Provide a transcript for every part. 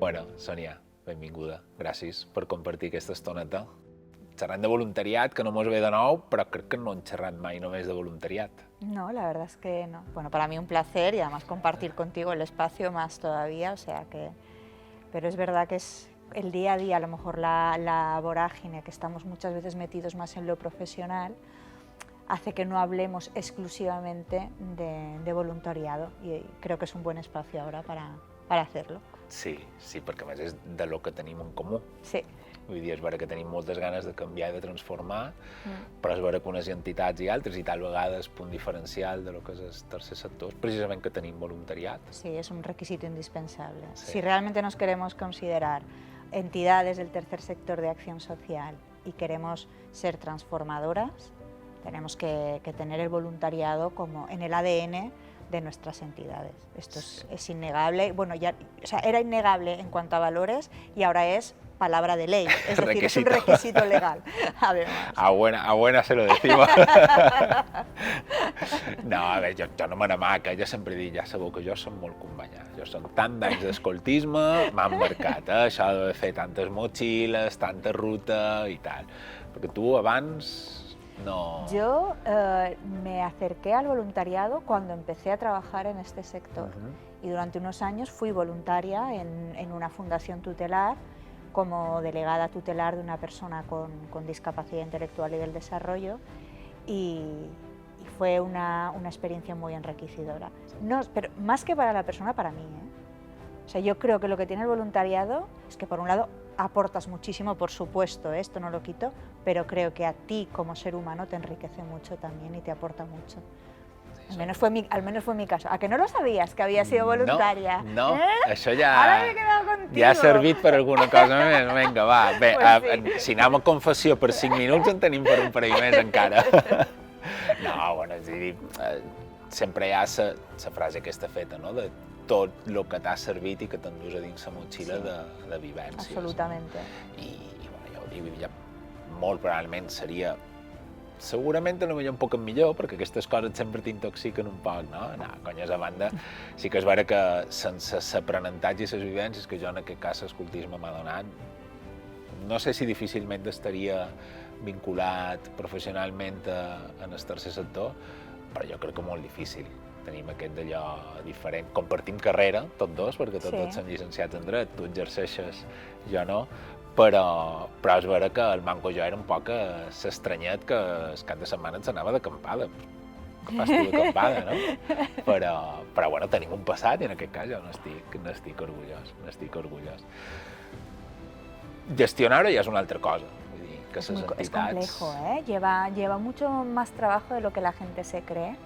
Bueno, Sònia, benvinguda. Gràcies per compartir aquesta estoneta. Xerrant de voluntariat, que no mos ve de nou, però crec que no hem xerrat mai només de voluntariat. No, la verdad es que no. Bueno, para mí un placer y además compartir contigo el espacio más todavía, o sea que... Pero es verdad que es el día a día, a lo mejor la vorágine, que estamos muchas veces metidos más en lo profesional, hace que no hablemos exclusivamente de voluntariado y creo que es un buen espacio ahora para hacerlo. Sí, perquè a més és de lo que tenim en comú. Sí. Vull dir, és vera que tenim moltes ganes de canviar i de transformar, però és vera que unes entitats i altres, i tal vegada és punt diferencial de lo que és el tercer sector, és precisament que tenim voluntariat. Sí, es un requisito indispensable. Sí. Si realmente nos queremos considerar entidades del tercer sector de acción social y queremos ser transformadoras, tenemos que tener el voluntariado como en el ADN de nuestras entidades. Esto es innegable. Bueno, ya, o sea, era innegable en cuanto a valores y ahora es palabra de ley. Es decir, es un requisito legal, además. A buena se lo decimos. No, a veure, jo no me n'amaca, jo sempre dic, ja sabeu que jo som molt companyat. Jo som tant d'anys d'escoltisme, m'han marcat, això de fer tantes motxilles, tanta ruta i tal. Perquè tu abans... No. Yo me acerqué al voluntariado cuando empecé a trabajar en este sector y durante unos años fui voluntaria en una fundación tutelar como delegada tutelar de una persona con discapacidad intelectual y del desarrollo y fue una experiencia muy enriquecedora. No, pero más que para la persona, para mí, O sea, yo creo que lo que tiene el voluntariado es que por un lado aportas muchísimo, por supuesto, esto no lo quito, pero creo que a ti como ser humano te enriquece mucho también y te aporta mucho. Al menos fue mi caso. ¿A que no lo sabías, que había sido voluntaria? No, això ja... Ara m'he quedat contigo. Ja ha servit per alguna cosa més. Vinga, va. Bé, pues si anem a confessió per 5 minuts en tenim per un parell més encara. No, bueno, és a dir, sempre hi ha la frase aquesta feta, no?, de tot el que t'ha servit i que t'endús a dins la motxilla de vivències. Absolutament. I bueno, ja ho dic, ja molt probablement seria... Segurament potser un poc millor, perquè aquestes coses sempre t'intoxiquen un poc, no? No, conyes a banda, sí que és vera que sense l'aprenentatge i les vivències que jo en aquest cas l'escoltisme m'ha donat, no sé si difícilment estaria vinculat professionalment en el tercer sector, però jo crec que molt difícil. Tenim aquest d'allò diferent. Compartim carrera, tots dos, perquè tots dos som llicenciats en dret, tu exerceixes, jo no, però és vera que el Manco jo era un poc s'estranyet que el cap de setmana ens anava d'acampada. Que fas tu d'acampada, no? Però bueno, tenim un passat i en aquest cas jo n'estic orgullós. Gestionar-ho ja és una altra cosa. Vull dir, que les entitats... Es complejo, lleva mucho más trabajo de lo que la gente se cree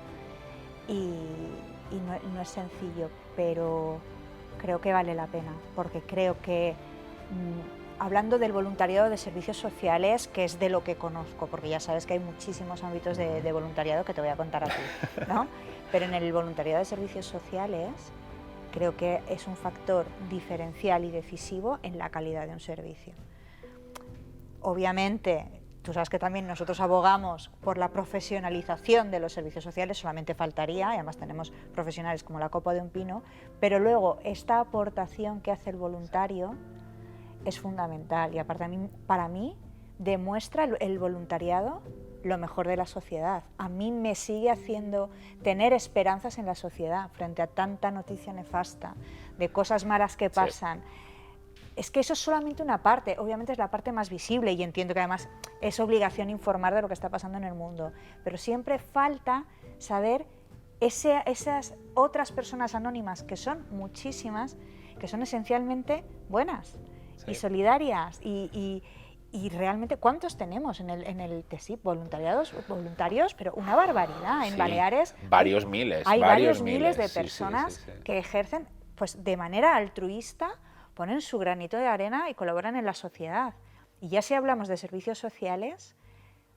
y no es sencillo, pero creo que vale la pena, porque creo que... Hablando del voluntariado de servicios sociales, que es de lo que conozco, porque ya sabes que hay muchísimos ámbitos de voluntariado que te voy a contar a ti, ¿no? Pero en el voluntariado de servicios sociales creo que es un factor diferencial y decisivo en la calidad de un servicio. Obviamente, tú sabes que también nosotros abogamos por la profesionalización de los servicios sociales, solamente faltaría, y además tenemos profesionales como la copa de un pino, pero luego esta aportación que hace el voluntario es fundamental y aparte para mí demuestra el voluntariado lo mejor de la sociedad. A mí me sigue haciendo tener esperanzas en la sociedad frente a tanta noticia nefasta, de cosas malas que pasan. Sí. Es que eso es solamente una parte, obviamente es la parte más visible y entiendo que además es obligación informar de lo que está pasando en el mundo, pero siempre falta saber esas otras personas anónimas, que son muchísimas, que son esencialmente buenas. Sí. Y solidarias y realmente ¿cuántos tenemos en el TESIP? Voluntarios, pero una barbaridad. En Baleares varios miles. Hay varios miles de personas que ejercen pues, de manera altruista, ponen su granito de arena y colaboran en la sociedad. Y ya si hablamos de servicios sociales,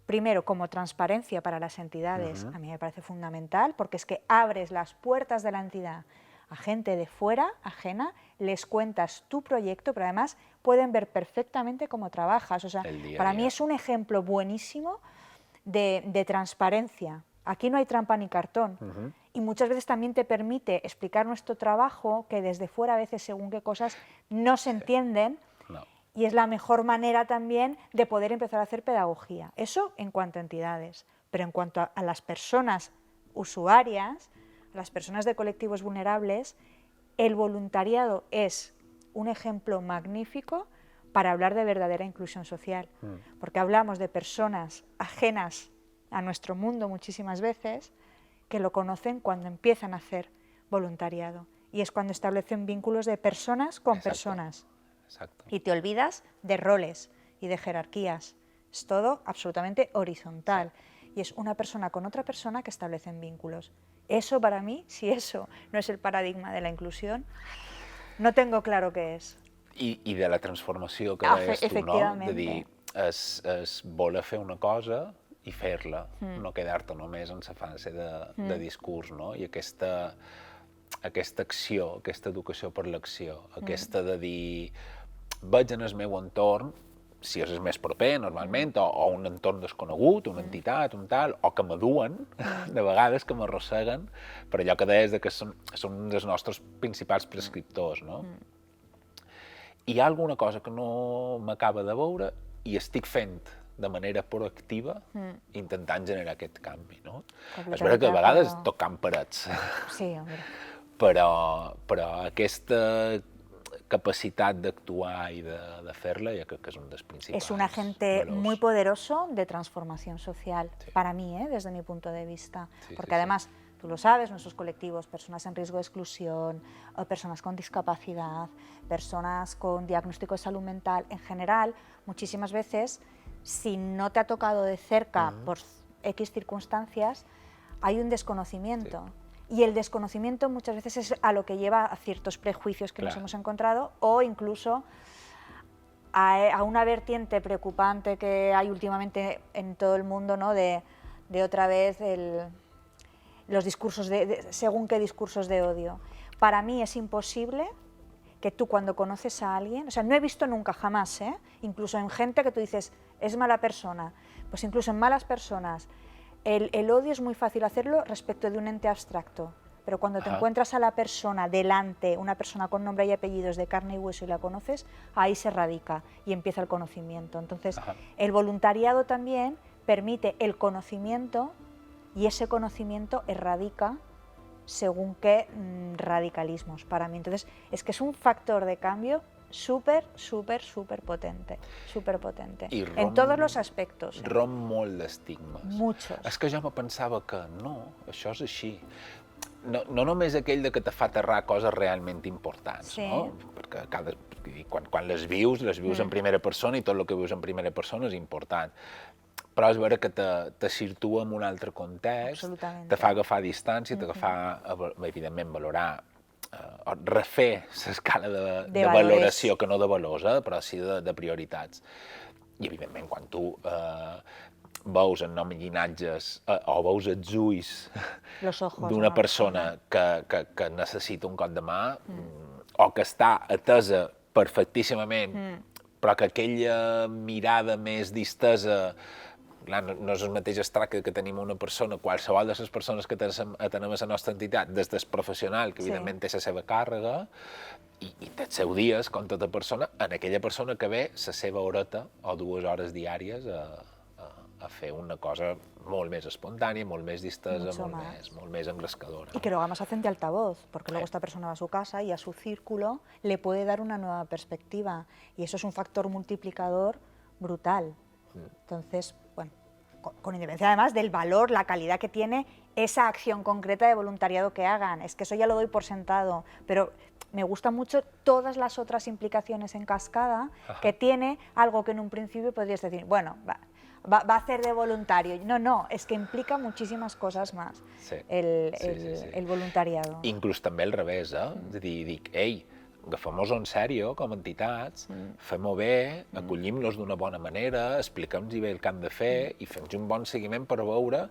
primero como transparencia para las entidades, a mí me parece fundamental porque es que abres las puertas de la entidad a gente de fuera, ajena, les cuentas tu proyecto, pero además pueden ver perfectamente cómo trabajas. O sea, para mí es un ejemplo buenísimo de transparencia Aquí no hay trampa ni cartón. Y muchas veces también te permite explicar nuestro trabajo, que desde fuera a veces según qué cosas no se entienden, y es la mejor manera también de poder empezar a hacer pedagogía. Eso en cuanto a entidades, pero en cuanto a las personas usuarias, las personas de colectivos vulnerables, el voluntariado es un ejemplo magnífico para hablar de verdadera inclusión social, porque hablamos de personas ajenas a nuestro mundo muchísimas veces, que lo conocen cuando empiezan a hacer voluntariado, y es cuando establecen vínculos de personas con personas. Exacto. Y te olvidas de roles y de jerarquías, es todo absolutamente horizontal, y es una persona con otra persona que establecen vínculos. Eso para mí, si eso no es el paradigma de la inclusión, no tengo claro qué és. I de la transformació que deies tu, no? De dir, és voler fer una cosa i fer-la, no quedar-te només en la fase de discurs, no? I aquesta acció, aquesta educació per l'acció, aquesta de dir, veig en el meu entorn, si és el més proper, normalment, o un entorn desconegut, una entitat, un tal, o que m'aduen, de vegades que m'arrosseguen, per allò que deies que són els nostres principals prescriptors, no? Hi ha alguna cosa que no m'acaba de veure i estic fent de manera proactiva intentant generar aquest canvi, no? És veritat que a vegades tocant parets. Sí, home. Però aquesta capacitat d'actuar y de hacerla, ya creo que es un dels principals. Es un agente muy poderoso de transformación social, para mí, desde mi punto de vista, porque además, tú lo sabes, nuestros colectivos, personas en riesgo de exclusión, personas con discapacidad, personas con diagnóstico de salud mental, en general, muchísimas veces, si no te ha tocado de cerca por X circunstancias, hay un desconocimiento. Y el desconocimiento muchas veces es a lo que lleva a ciertos prejuicios que nos hemos encontrado, o incluso a una vertiente preocupante que hay últimamente en todo el mundo, ¿no? de otra vez los discursos según qué discursos de odio. Para mí es imposible que tú cuando conoces a alguien, o sea, no he visto nunca, jamás, incluso en gente que tú dices, es mala persona, pues incluso en malas personas, el odio es muy fácil hacerlo respecto de un ente abstracto, pero cuando te encuentras a la persona delante, una persona con nombre y apellidos de carne y hueso y la conoces, ahí se radica y empieza el conocimiento. Entonces, el voluntariado también permite el conocimiento y ese conocimiento erradica según qué radicalismos para mí. Entonces, es que es un factor de cambio súper potente, en todos los aspectos. Romp molt d'estigmes. Muchos. És que jo me pensava que no, això és així. No només aquell de que te fa aterrar coses realment importants, no? Perquè quan les vius en primera persona i tot el que vius en primera persona és important. Però és vera que te situa en un altre context, te fa agafar distància, te fa, evidentment, valorar, refer l'escala de valoració, que no de valors, però sí de prioritats. I, evidentment, quan tu veus en nom i llinatges o veus els ulls d'una persona que necessita un cop de mà o que està atesa perfectíssimament, però que aquella mirada més distesa, no és el mateix es tracta que tenim una persona, qualsevol de les persones que atenem a la nostra entitat, des del professional, que evidentment té la seva càrrega, i té els seus dies, com tota persona, en aquella persona que ve la seva horeta o 2 hores diàries a fer una cosa molt més espontània, molt més distesa, molt més engrescadora. Y que luego además hacen de altavoz, porque luego esta persona va a su casa y a su círculo le puede dar una nueva perspectiva, y eso es un factor multiplicador brutal. Entonces, bueno, con independencia además del valor, la calidad que tiene esa acción concreta de voluntariado que hagan, es que eso ya lo doy por sentado, pero me gustan mucho todas las otras implicaciones en cascada que tiene algo que en un principio podrías decir, bueno, va a hacer de voluntario. No, es que implica muchísimas cosas más el voluntariado. Inclús també al revés, de dir, dic, ei, agafem-nos en sèrio com a entitats, fem-ho bé, acollim-los d'una bona manera, expliquem-los bé el que han de fer i fem un bon seguiment per veure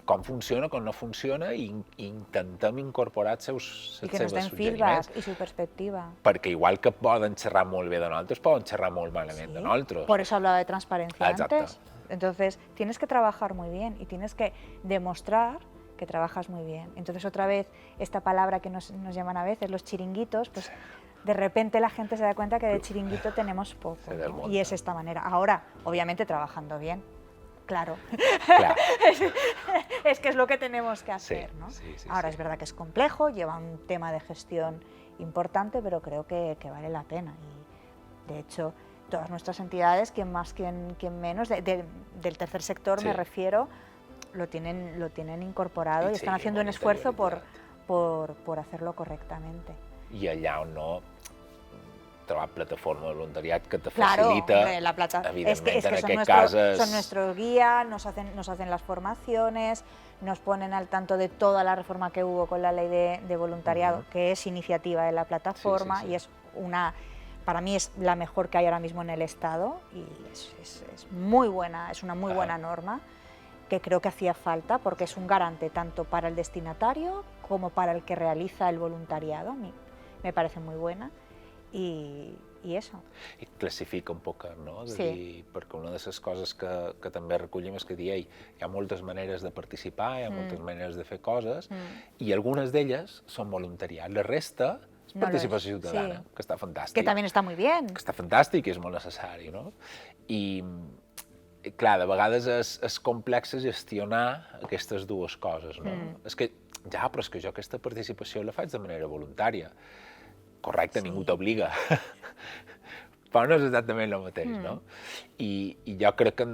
com funciona, com no funciona, i intentem incorporar els seus suggeriments. I que nos den feedback i su perspectiva. Perquè igual que poden xerrar molt bé de nosaltres, poden xerrar molt malament de nosaltres. Por eso hablaba de transparencia antes. Entonces, tienes que trabajar muy bien y tienes que demostrar que trabajas muy bien. Entonces, otra vez, esta palabra que nos llaman a veces, los chiringuitos, pues de repente la gente se da cuenta que de chiringuito tenemos poco, ¿no? Y es esta manera. Ahora, obviamente, trabajando bien, claro. Es que es lo que tenemos que hacer, ¿no? Ahora, es verdad que es complejo, lleva un tema de gestión importante, pero creo que vale la pena. Y, de hecho, todas nuestras entidades, quien más, quien menos, del tercer sector me refiero, lo tienen incorporado y están haciendo un esfuerzo por hacerlo correctamente. I allà on no, trobar plataforma de voluntariat que te facilita, evidentment, en aquest cas son nuestro guía, nos hacen las formaciones, nos ponen al tanto de toda la reforma que hubo con la ley de voluntariado, que es iniciativa de la plataforma y es para mí es la mejor que hay ahora mismo en el Estado y es muy buena, es una muy buena norma que creo que hacía falta porque es un garante tanto para el destinatario como para el que realiza el voluntariado. A mí me parece muy buena i això. I classifica un poc, no? Dir, perquè una de les coses que també recollim és que hi ha moltes maneres de participar, hi ha moltes maneres de fer coses i algunes d'elles són voluntariat. La resta és participació ciutadana, que està fantàstic. Que també està molt bé. Que està fantàstic i és molt necessari, no? I, clar, de vegades és complex gestionar aquestes dues coses, no? És que, però és que jo aquesta participació la faig de manera voluntària. Correcte, ningú t'obliga, però no és exactament el mateix, no? I jo crec que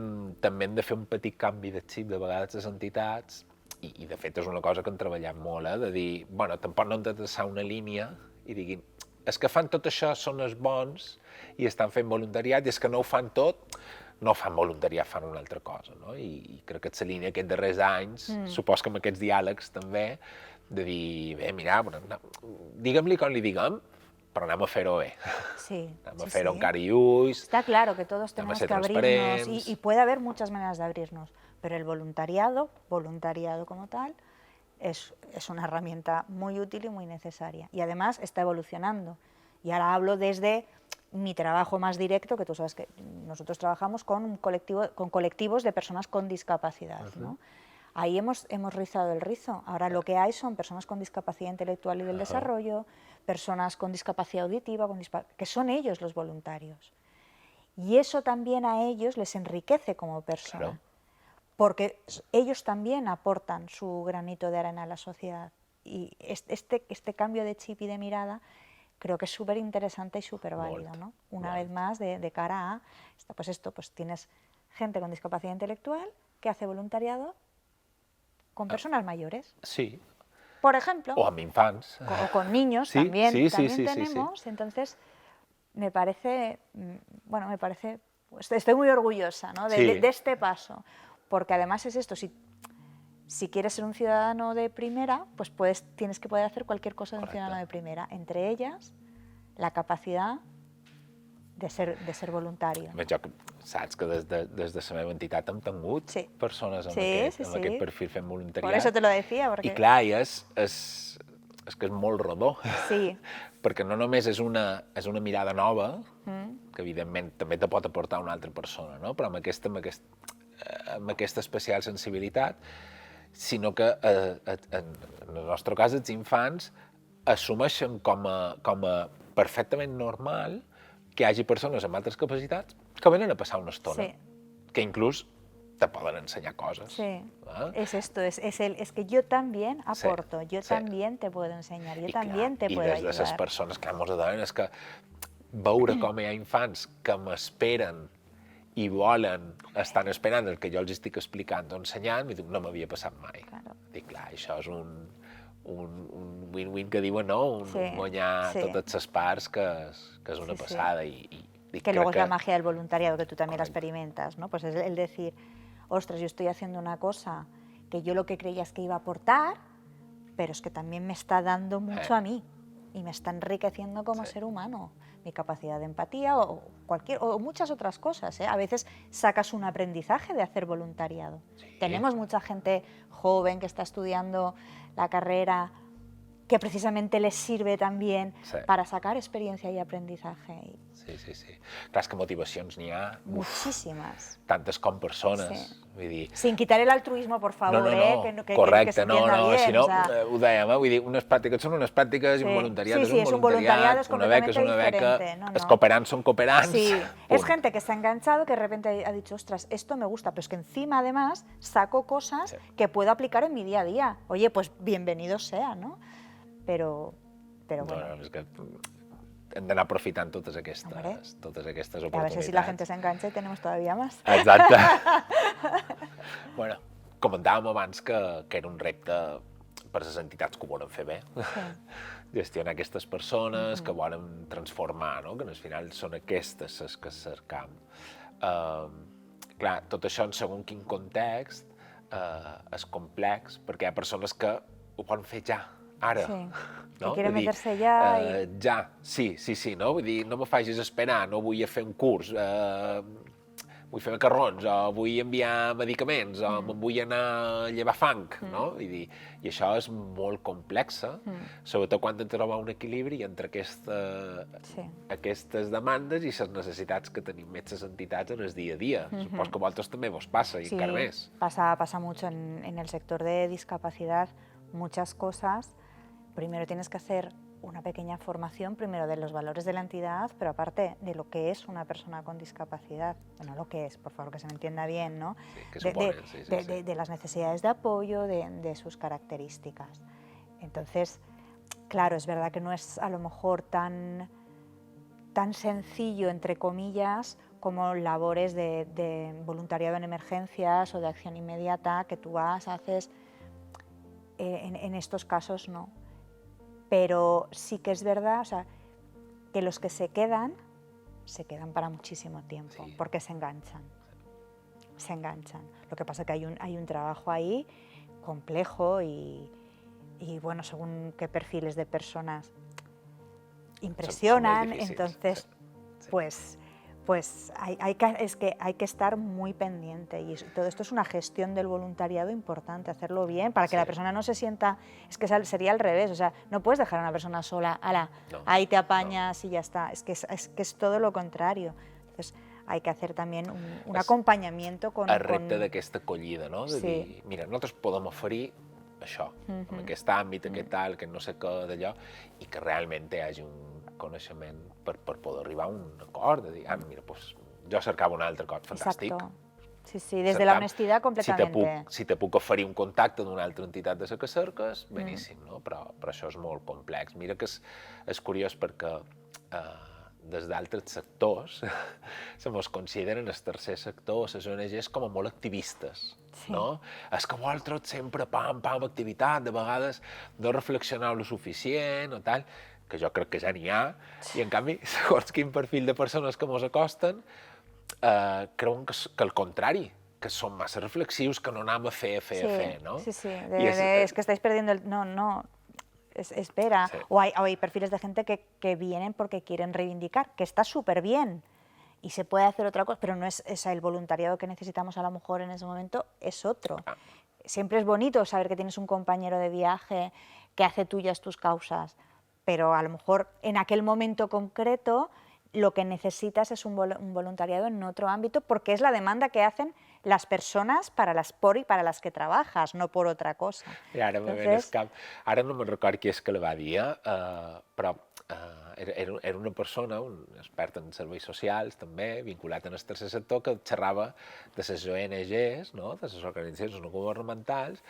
també hem de fer un petit canvi de xip de vegades les entitats, i de fet és una cosa que hem treballat molt, de dir, bueno, tampoc no hem de traçar una línia i diguin, és que fan tot això, són els bons i estan fent voluntariat, i és que no ho fan tot, no fan voluntariat, fan una altra cosa, no? I crec que és la línia aquests darrers anys, supos que amb aquests diàlegs també, de dir, bé, mira, diguem-li com li diguem, però anem a fer-ho bé. Sí. Anem a fer-ho amb cara i ulls. Está claro que todos tenemos que abrirnos y puede haber muchas maneras de abrirnos, pero el voluntariado como tal, es una herramienta muy útil y muy necesaria. Y además está evolucionando. Y ahora hablo desde mi trabajo más directo, que tú sabes que nosotros trabajamos con colectivos de personas con discapacidad, ¿no? Ahí hemos rizado el rizo. Ahora lo que hay son personas con discapacidad intelectual y del desarrollo, personas con discapacidad auditiva, que son ellos los voluntarios. Y eso también a ellos les enriquece como persona, porque ellos también aportan su granito de arena a la sociedad. Y este cambio de chip y de mirada creo que es súper interesante y súper válido, ¿no? Una vez más, de cara a, pues tienes gente con discapacidad intelectual que hace voluntariado con personas mayores. Sí. Por ejemplo. O amb infants. O con niños, también tenemos. Entonces, me parece, pues, estoy muy orgullosa, ¿no? de este paso, porque además es esto, si quieres ser un ciudadano de primera, pues tienes que poder hacer cualquier cosa de un ciudadano de primera, entre ellas la capacidad de ser voluntario. Saps que des de la meva entitat hem tingut persones amb aquest perfil fent voluntariat. Por eso te lo decía. Porque... I clar, és que és molt rodó, perquè no només és una mirada nova, que evidentment també te pot aportar una altra persona, no? Però amb aquesta especial sensibilitat, sinó que en el nostre cas els infants assumeixen com a perfectament normal que hi hagi persones amb altres capacitats que venen a passar una estona, que inclús te poden ensenyar coses. Sí, es esto, es que yo también aporto, yo también te puedo ensenyar, yo también te puedo ayudar. I des de les persones que mos adonen és que veure com hi ha infants que m'esperen i volen, estan esperant el que jo els estic explicant o ensenyant, no m'havia passat mai. Dic, clar, això és un win-win que diuen, no? Guanyar totes les parts, que és una passada. Que luego es la magia del voluntariado, que tú también la experimentas, ¿no? Pues es el decir, ostras, yo estoy haciendo una cosa que yo lo que creía es que iba a aportar, pero es que también me está dando mucho a mí y me está enriqueciendo como ser humano, mi capacidad de empatía o muchas otras cosas, ¿eh? A veces sacas un aprendizaje de hacer voluntariado. Tenemos mucha gente joven que está estudiando la carrera que precisamente les sirve también Sí. para sacar experiencia y aprendizaje. Sí. Clar, és que motivacions n'hi ha Muchísimas. tantes com persones. Sí. Vull dir, Sin quitar el altruismo, por favor, que correcte, se entienda bien. si no, o sea, ho dèiem, vull dir, unes pràctiques són unes pràctiques i un voluntariat sí, és un voluntariado, es una beca és completamente una beca, diferente. els cooperants són cooperants. Sí, punt. es gente que se ha enganchado, que de repente ha dicho, ostras, esto me gusta, pero es que encima además saco cosas que puedo aplicar en mi día a día. Oye, pues bienvenido sea, ¿no? Pero bueno. No, és que hem d'anar aprofitant totes aquestes A oportunitats. ver si la gente se engancha y tenemos todavía más. Exacte. Bueno, comentàvem abans que era un repte per les entitats que ho volen fer bé, gestionar aquestes persones que volen transformar, no? Que al final són aquestes les que cercam. Clar, tot això en segon quin context és complex, perquè hi ha persones que ho poden fer ja, ara. Sí, no? que quieren Vull dir, meterse ya y... Ja, sí, no? Vull dir, no me facis esperar, no vull fer un curs, vull fer macarrons, o vull enviar medicaments, o me'n vull anar a llevar fang, no? Vull dir, i això és molt complex, sobretot quan hem de trobar un equilibri entre aquestes demandes i les necessitats que tenim més les entitats en el dia a dia. Supos que a vosaltres també vos passa, i encara més. Pasa mucho en el sector de discapacidad, muchas cosas. Primero tienes que hacer una pequeña formación, primero de los valores de la entidad, pero aparte de lo que es una persona con discapacidad, bueno, lo que es, por favor, que se me entienda bien, ¿no? Sí, de las necesidades de apoyo, de sus características. Entonces, claro, es verdad que no es a lo mejor tan sencillo, entre comillas, como labores de voluntariado en emergencias o de acción inmediata, que tú vas, haces, en estos casos no. Pero sí que es verdad, o sea, que los que se quedan para muchísimo tiempo, porque se enganchan. Lo que pasa es que hay un trabajo ahí complejo y bueno, según qué perfiles de personas impresionan, entonces, pues hay que estar muy pendiente, y todo esto es una gestión del voluntariado importante, hacerlo bien, para que la persona no se sienta, es que sería al revés, o sea, no puedes dejar a una persona sola, ahí te apañas y ya está, es que es todo lo contrario. Entonces hay que hacer también un acompañamiento con... El repte d'aquesta acollida, no? De dir, mira, nosaltres podem oferir això, en aquest àmbit, aquest tal, que no sé què d'allò, i que realment hi hagi un coneixement per poder arribar a un acord, de dir, mira, doncs jo cercava un altre acord fantàstic. Exacto. Sí, des de la honestidad completamente. Si te puc oferir un contacte d'una altra entitat de la que cerques, beníssim, no? Però això és molt complex. Mira que és curiós perquè des d'altres sectors se mos consideren el tercer sector, les ONGs, com a molt activistes, no? És que vosaltres sempre pam, activitat, de vegades no reflexioneu lo suficient o tal, que jo crec que ja n'hi ha, i en canvi, segons quin perfil de persones que mos acosten, creuen que al contrari, que són massa reflexius, que no anem a fer, no? Sí, es que estáis perdiendo el... No, espera. O hay perfiles de gente que vienen porque quieren reivindicar, que está súper bien, y se puede hacer otra cosa, pero no es el voluntariado que necesitamos a lo mejor en ese momento, es otro. Siempre es bonito saber que tienes un compañero de viaje que hace tuyas tus causas, pero a lo mejor en aquel momento concreto lo que necesitas es un voluntariado en otro ámbito, porque es la demanda que hacen las personas por y para las que trabajas, no por otra cosa. I ara me ven el cap. Ara no me'n record qui és que la va dir, però era una persona, un expert en serveis socials també, vinculat en el tercer sector, que xerrava de les ONGs, no? De les organitzacions no governamentals,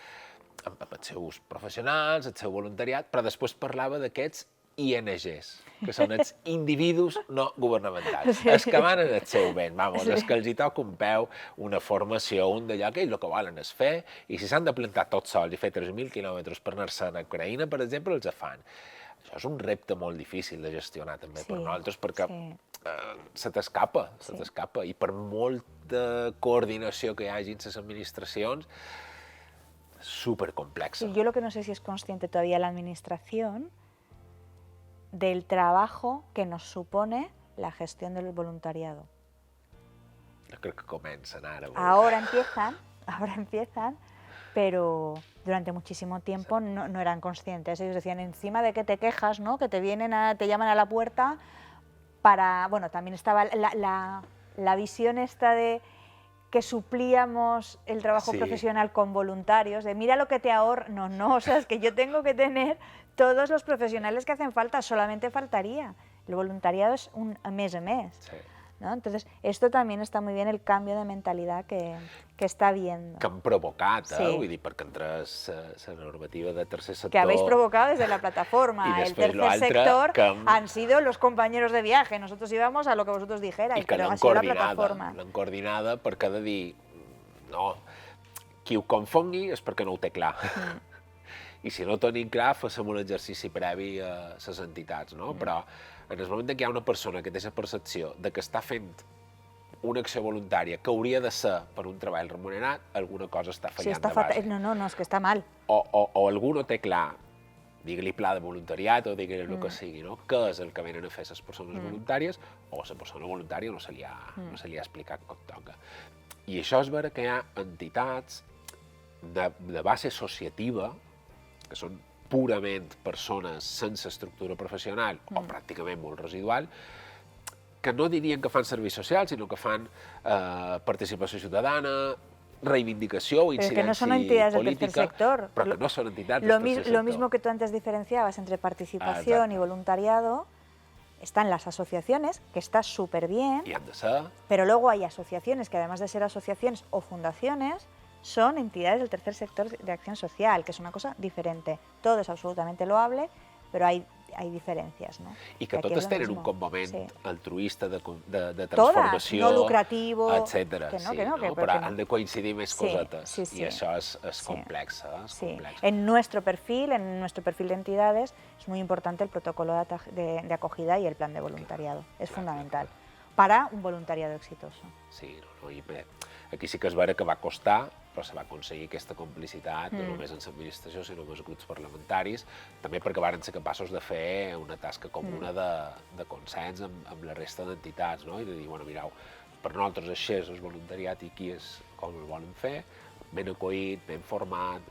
amb els seus professionals, el seu voluntariat, però després parlava d'aquests INGs, que són els individus no governamentals, els que van en el seu vent, els que els hi toca un peu, una formació, un d'allò, que ells el que volen és fer, i si s'han de plantar tots sols i fer 3.000 quilòmetres per anar-se'n a Ucraïna, per exemple, els fan. Això és un repte molt difícil de gestionar també per nosaltres, perquè se t'escapa, i per molta coordinació que hi hagi en les administracions, supercomplexa. Yo lo que no sé si es consciente todavía la administración del trabajo que nos supone la gestión del voluntariado. Yo creo que comencen ahora. Ahora empiezan, pero durante muchísimo tiempo no eran conscientes. Ellos decían, encima de que te quejas, ¿no? Que te llaman a la puerta para... Bueno, también estaba la visión esta de que suplíamos el trabajo profesional con voluntarios, de mira lo que te ahorro. No, o sea, es que yo tengo que tener todos los profesionales que hacen falta, solamente faltaría. El voluntariado es un mes a mes. Sí. ¿No? Entonces, esto también está muy bien, el cambio de mentalidad que està viendo. Que han provocat, Sí. vull dir, perquè entre la normativa de tercer sector... Que habéis provocado desde la plataforma. Y El después lo tercer altre, sector que han sido los compañeros de viaje. Nosotros íbamos a lo que vosotros dijerais, I que pero ha l'han sido la coordinada, plataforma. l'han coordinada perquè ha de dir, no, qui ho confongui és perquè no ho té clar. I si no ho tenim clar, fem un exercici previ a les entitats, no? Però en el moment que hi ha una persona que té la percepció de que està fent una acció voluntària que hauria de ser per un treball remunerat, alguna cosa està Sí, fallant está de fatal. base. No, és que està mal. O algú no té clar, digue-li pla de voluntariat o digue-li el que sigui, no? Què és el que venen a fer les persones voluntàries, o la persona voluntària no se li ha explicat com toca. I això és vera que hi ha entitats de base associativa, que són purament persones sense estructura professional o pràcticament molt residual, que no dirien que fan serveis socials, sinó que fan participació ciutadana, reivindicació o Pero es incidencia que no son entidades del política, tercer sector. pero que no son entidades Lo, del tercer sector. lo mismo que tú antes diferenciabas entre participación exacte. y voluntariado, están las asociaciones, que está súper bien, I han de ser... pero luego hay asociaciones que además de ser asociaciones o fundaciones, son entidades del tercer sector de acción social, que es una cosa diferente. Todo es absolutamente loable, pero hay diferencias, ¿no? I que aquí totes és lo tenen un mismo. component Sí. altruista de Todas, transformació, no lucrativo, etcètera. que no, Sí, que no, no? que- Però que no. han de coincidir més Sí, cosetes, sí, sí. i això és Sí. complex, és Sí. complex. En nuestro perfil de entidades, es muy importante el protocolo de acogida y el plan de voluntariado. Es fundamental para un voluntariado exitoso. Sí, no, i bé, aquí sí que és vera que va costar, però se va aconseguir aquesta complicitat, no només en l'administració, sinó amb els grups parlamentaris, també perquè varen ser capaços de fer una tasca comuna de consens amb la resta d'entitats, no? I de dir, bueno, mireu, per nosaltres això és el voluntariat i aquí és com el volen fer, ben acollit, ben format,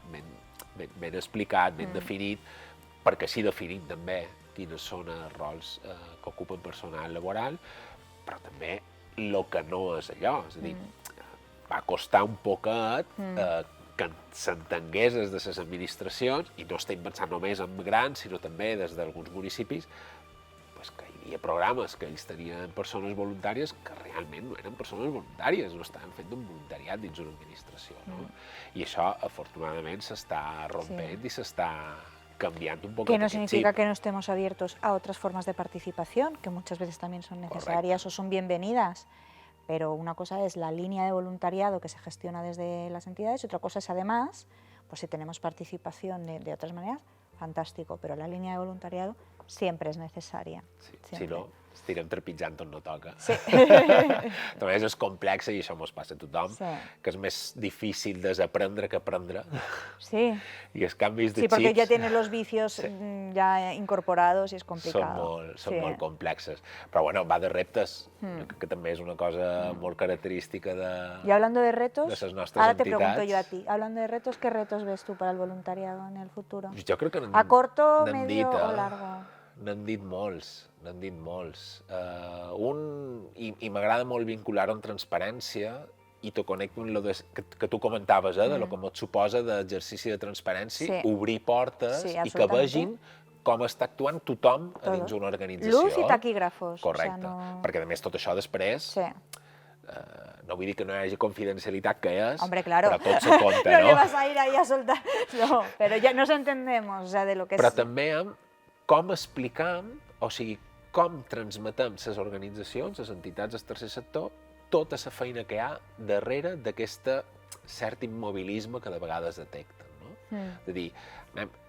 ben explicat, ben definit, perquè així definim també quines són els rols que ocupen personal laboral, però també el que no és allò, és a dir, va costar un poquet que s'entengués des de les administracions, i no estem pensant només en grans, sinó també des d'alguns municipis, pues, que hi havia programes que ells tenien persones voluntàries que realment no eren persones voluntàries, no estaven fent un voluntariat dins una administració. No? I això, afortunadament, s'està rompent i s'està cambiando un poco. Que no significa que no estemos abiertos a otras formas de participación, que muchas veces también son necesarias o son bienvenidas. Pero una cosa es la línea de voluntariado que se gestiona desde las entidades y otra cosa es además, pues si tenemos participación de otras maneras, fantástico, pero la línea de voluntariado siempre es necesaria. Sí, si siempre. no, estirem trepitjant on no toca. Sí. També és complex i això mos passa a tothom, Sí. que és més difícil desaprendre que aprendre. Sí. I els canvis de Sí, porque ya xips tienes los vicios ya incorporados y es complicado. són molt complexes. Però bueno, va de reptes, que també és una cosa molt característica de... Y hablando de retos, de les nostres ahora te entitats. pregunto yo a ti, hablando de retos, ¿qué retos ves tú para el voluntariado en el futuro? Jo crec que ¿A corto, n'hem medio dit, o largo? N'han dit molts. I m'agrada molt vincular-ho amb transparència, i t'ho connecto amb lo que tu comentaves, de lo que et suposa d'exercici de transparència, Sí. obrir portes Sí, i que absolutamente. vegin com està actuant tothom a dins Todo. una organització. Luz y taquígrafos. Correcte, O sea, no... perquè a més tot això després, Sí. no vull dir que no hi hagi confidencialitat, que és, Hombre, claro. però tot se compta, No no? le vas a ir ahí a soltar. No, pero ya nos entendemos, o sea, de lo que Però es. també amb com explicam, o sigui, com transmetem les organitzacions, les entitats del tercer sector, tota la feina que hi ha darrere d'aquest cert immobilisme que de vegades detecten. No? És a dir,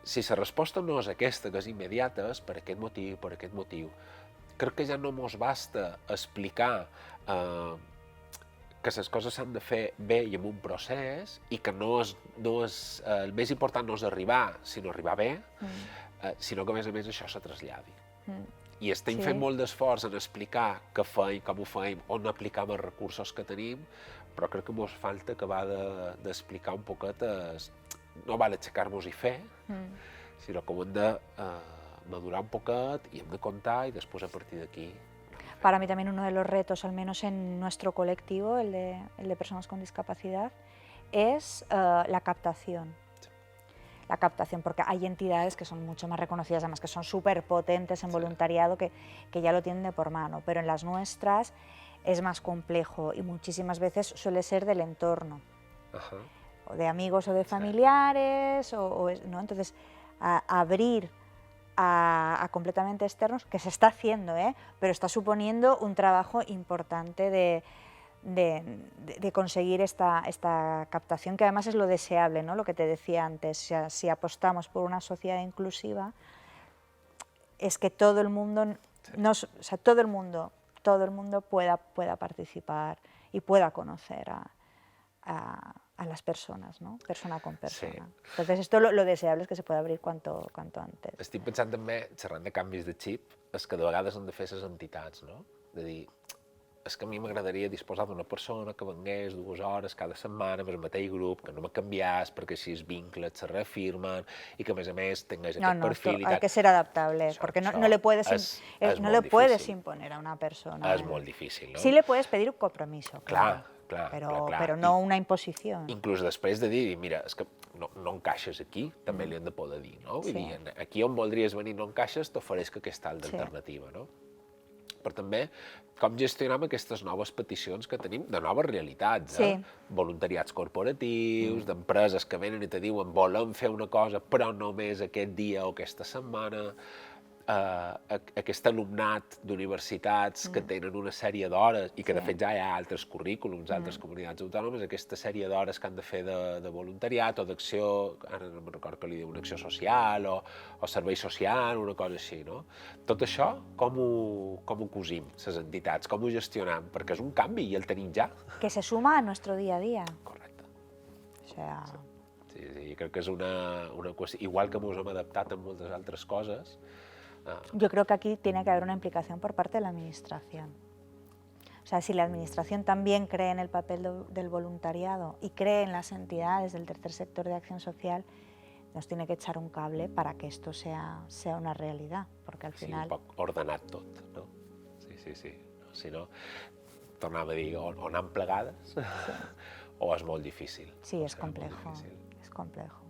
si la resposta no és aquesta, que és immediata, és per aquest motiu. Crec que ja no mos basta explicar que les coses s'han de fer bé i amb un procés, i que el més important no és arribar, sinó arribar bé, sinó que a més això se traslladi. I estem fent molt d'esforç en explicar què feim, com ho feim, on aplicam els recursos que tenim, però crec que ens falta acabar d'explicar un poquet no val aixecar-nos i fer, sinó que ho hem de madurar un poquet i hem de comptar y después a partir d'aquí. Para mí también uno de los retos, al menos en nuestro colectivo, el de personas con discapacidad, es la captación. La captación, porque hay entidades que son mucho más reconocidas, además que son súper potentes en voluntariado, que ya lo tienen de por mano, pero en las nuestras es más complejo y muchísimas veces suele ser del entorno, o de amigos o de familiares, ¿no? Entonces, abrir a completamente externos, que se está haciendo, pero está suponiendo un trabajo importante de conseguir esta captación, que además es lo deseable, ¿no? Lo que te decía antes, si apostamos por una sociedad inclusiva, es que todo el mundo, todo el mundo pueda participar y pueda conocer a las personas, ¿no? Persona con persona. Sí. Entonces, esto lo deseable es que se pueda abrir cuanto antes. Estic pensant també, xerrant de canvis de xip, és que de vegades han de fer les entitats, no? De dir, és que a mi m'agradaria disposar d'una persona que vengués 2 hores cada setmana amb el mateix grup, que no me canviés, perquè així els vincles se reafirmen i que, a més, tingués aquest perfil. Hay que ser adaptable, porque no le puedes imponer a una persona. És molt difícil, no? Sí le puedes pedir un compromiso, clar, pero no una imposición. Inclús després de dir, mira, és que no encaixes aquí, també li hem de poder dir, no? Vull dir, aquí on voldries venir no encaixes, t'ofereix aquesta alternativa, no? Però també com gestionem aquestes noves peticions que tenim de noves realitats, voluntariats corporatius, d'empreses que venen i te diuen volem fer una cosa però només aquest dia o aquesta setmana, aquest alumnat d'universitats que tenen una sèrie d'hores i que de fet ja hi ha altres currículums, altres comunitats autònomes, aquesta sèrie d'hores que han de fer de voluntariat o d'acció, ara no me'n recordo que li diu una acció social o servei social, una cosa així, no? Tot això, com ho cosim, les entitats, com ho gestionem? Perquè és un canvi i el tenim ja. Que se suma a nuestro día a día. Correcte. O sea... Sí, crec que és una qüestió, igual que ens hem adaptat en moltes altres coses. Yo creo que aquí tiene que haber una implicación por parte de la Administración. O sea, si la Administración también cree en el papel del voluntariado y cree en las entidades del tercer sector de acción social, nos tiene que echar un cable para que esto sea una realidad, porque al final... Sí, un poc ordenat tot, no? Sí. Si no, tornava a dir, o anem plegades o és molt difícil. Sí, és complejo, és complejo.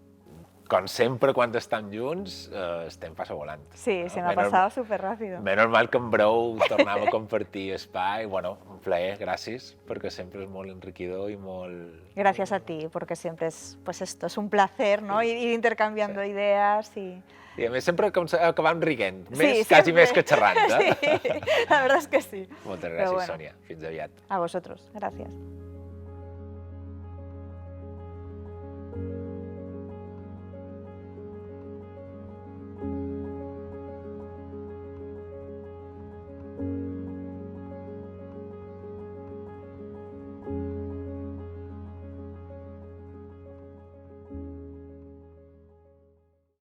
Com sempre, quan estem junts, estem passa volant. Sí, se me ha pasado súper rápido. Menos mal que en breu tornava a compartir espai. Bueno, un plaer, gràcies, perquè sempre és molt enriquidor i molt... Gracias a ti, porque siempre es, pues esto, es un placer, ¿no? Ir intercambiando ideas y... I a més sempre acabam riguent, quasi més que xerrant. Sí, la verdad es que sí. Moltes gràcies, Sònia. Fins aviat. A vosotros, gracias.